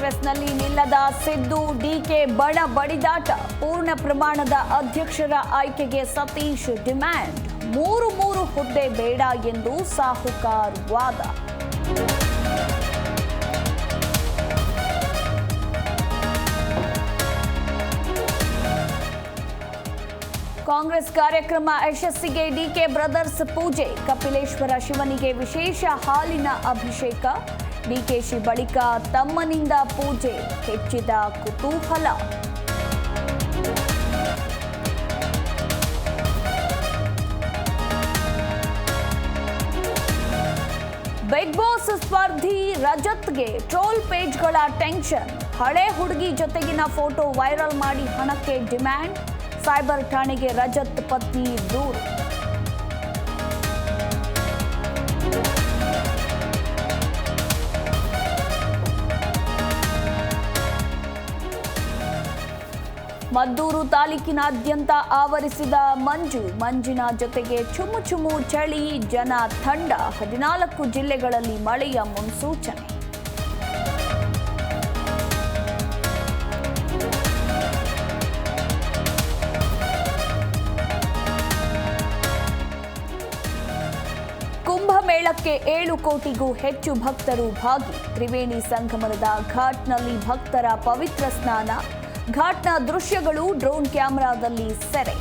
ಕಾಂಗ್ರೆಸ್ನಲ್ಲಿ ನಿಲ್ಲದ ಸಿದ್ದು ಡಿಕೆ ಬಣ ಬಡಿದಾಟ. ಪೂರ್ಣ ಪ್ರಮಾಣದ ಅಧ್ಯಕ್ಷರ ಆಯ್ಕೆಗೆ ಸತೀಶ್ ಡಿಮ್ಯಾಂಡ್. ಮೂರು ಹುದ್ದೆ ಬೇಡ ಎಂದು ಸಾಹುಕಾರ್ ವಾದ. ಕಾಂಗ್ರೆಸ್ ಕಾರ್ಯಕ್ರಮ ಯಶಸ್ಸಿಗೆ ಡಿಕೆ ಬ್ರದರ್ಸ್ ಪೂಜೆ. ಕಪಿಲೇಶ್ವರ ಶಿವನಿಗೆ ವಿಶೇಷ ಹಾಲಿನ ಅಭಿಷೇಕ. ಡಿಕೆಶಿ ಬಳಿಕ ತಮ್ಮನಿಂದ ಪೂಜೆ. ಹೆಚ್ಚಿದ ಕುತೂಹಲ. ಬಿಗ್ ಬಾಸ್ ಸ್ಪರ್ಧಿ ರಜತ್ಗೆ ಟ್ರೋಲ್ ಪೇಜ್ಗಳ ಟೆನ್ಷನ್. ಹಳೆ ಹುಡುಗಿ ಜೊತೆಗಿನ ಫೋಟೋ ವೈರಲ್ ಮಾಡಿ ಹಣಕ್ಕೆ ಡಿಮ್ಯಾಂಡ್. ಸೈಬರ್ ಠಾಣೆಗೆ ರಜತ್ ಪತ್ನಿ ದೂರು. ಮದ್ದೂರು ತಾಲೂಕಿನಾದ್ಯಂತ ಆವರಿಸಿದ ಮಂಜಿನ ಜೊತೆಗೆ ಚುಮು ಚಳಿ, ಜನ ಥಂಡ. 14 ಜಿಲ್ಲೆಗಳಲ್ಲಿ ಮಳೆಯ ಮುನ್ಸೂಚನೆ. ಕುಂಭಮೇಳಕ್ಕೆ 7 ಕೋಟಿಗೂ ಹೆಚ್ಚು ಭಕ್ತರು ಭಾಗಿ. ತ್ರಿವೇಣಿ ಸಂಗಮದ ಘಾಟ್ನಲ್ಲಿ ಭಕ್ತರ ಪವಿತ್ರ ಸ್ನಾನ. ಘಾಟ್ನ ದೃಶ್ಯಗಳು ಡ್ರೋನ್ ಕ್ಯಾಮೆರಾದಲ್ಲಿ ಸೆರೆ.